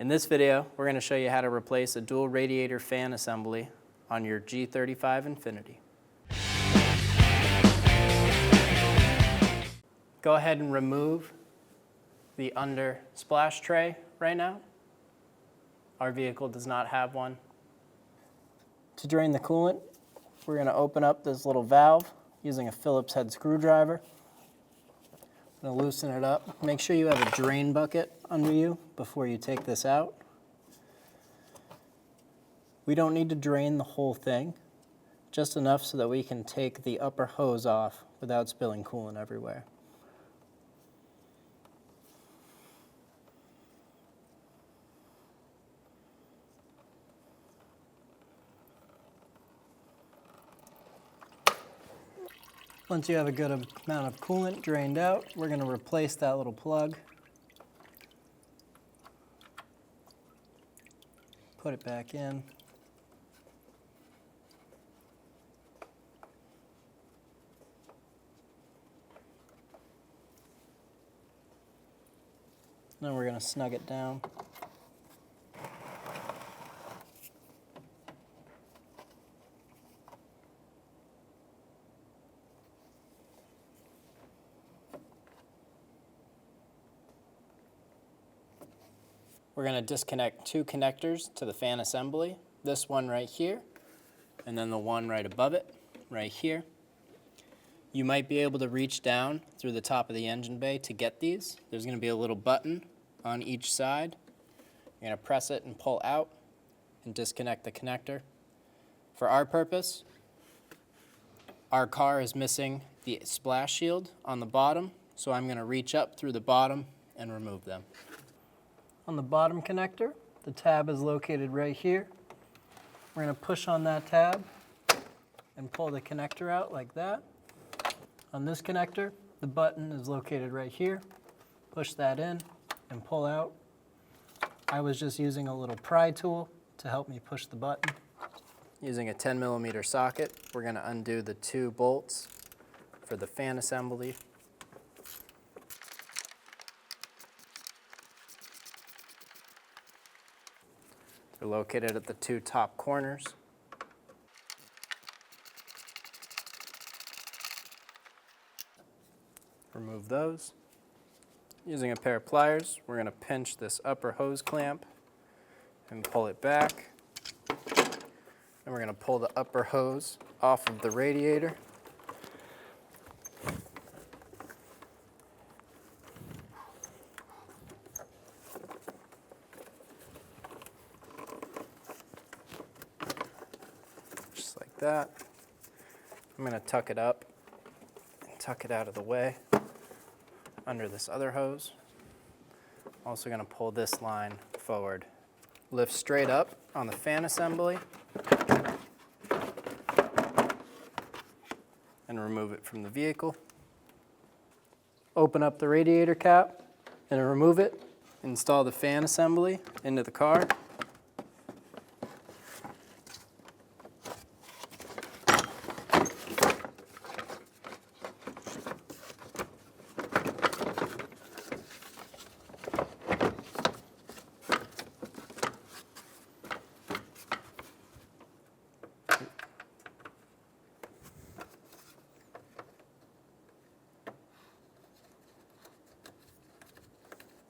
In this video, we're going to show you how to replace a dual radiator fan assembly on your G35 Infiniti. Go ahead and remove the under splash tray right now. Our vehicle does not have one. To drain the coolant, we're going to open up this little valve using a Phillips head screwdriver. I'm going to loosen it up. Make sure you have a drain bucket under you before you take this out. We don't need to drain the whole thing, just enough so that we can take the upper hose off without spilling coolant everywhere. Once you have a good amount of coolant drained out, we're going to replace that little plug. Put it back in. Then we're going to snug it down. We're going to disconnect two connectors to the fan assembly, this one right here, and then the one right above it, right here. You might be able to reach down through the top of the engine bay to get these. There's going to be a little button on each side. You're going to press it and pull out and disconnect the connector. For our purpose, our car is missing the splash shield on the bottom, so I'm going to reach up through the bottom and remove them. On the bottom connector, the tab is located right here. We're going to push on that tab and pull the connector out like that. On this connector, the button is located right here. Push that in and pull out. I was just using a little pry tool to help me push the button. Using a 10mm socket, we're going to undo the two bolts for the fan assembly. They're located at the two top corners. Remove those. Using a pair of pliers, we're going to pinch this upper hose clamp and pull it back. And we're going to pull the upper hose off of the radiator. Just like that. I'm going to tuck it up and tuck it out of the way under this other hose. Also going to pull this line forward. Lift straight up on the fan assembly and remove it from the vehicle. Open up the radiator cap and remove it. Install the fan assembly into the car.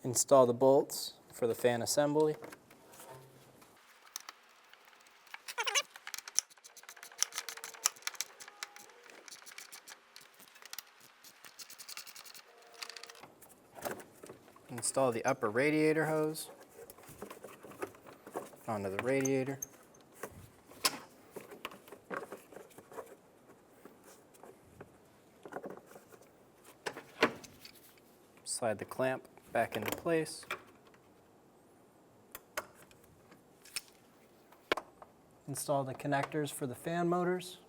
Install the bolts for the fan assembly. Install the upper radiator hose onto the radiator. Slide the clamp back into place. Install the connectors for the fan motors.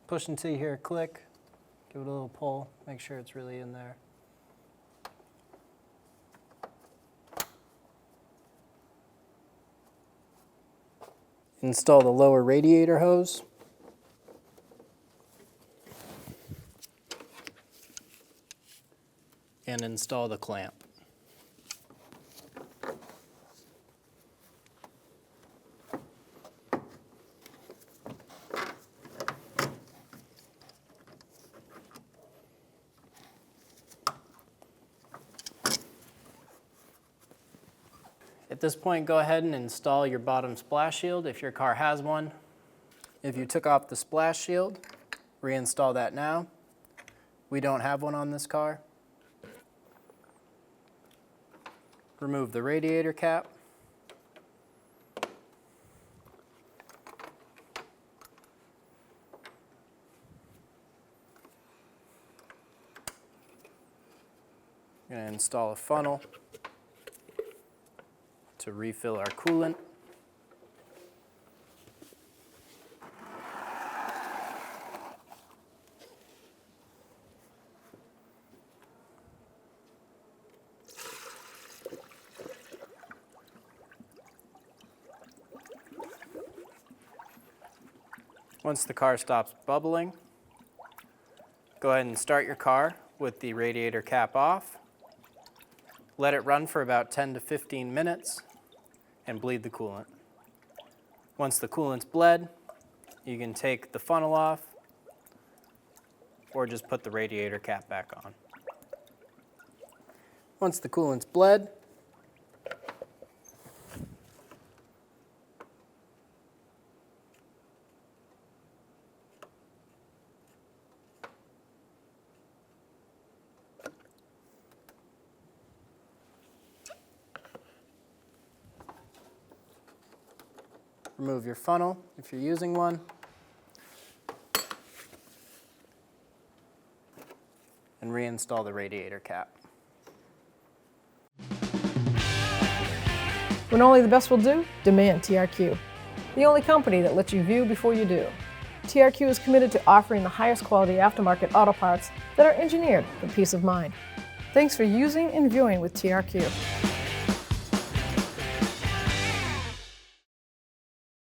Push until you hear a click. Give it a little pull. Make sure it's really in there. Install the lower radiator hose. And install the clamp. At this point, go ahead and install your bottom splash shield if your car has one. If you took off the splash shield, reinstall that now. We don't have one on this car. Remove the radiator cap. I'm going to install a funnel to refill our coolant. Once the car stops bubbling, go ahead and start your car with the radiator cap off. Let it run for about 10 to 15 minutes and bleed the coolant. Once the coolant's bled, you can take the funnel off or just put the radiator cap back on. Once the coolant's bled, remove your funnel if you're using one. And reinstall the radiator cap. When only the best will do, demand TRQ. The only company that lets you view before you do. TRQ is committed to offering the highest quality aftermarket auto parts that are engineered for peace of mind. Thanks for using and viewing with TRQ.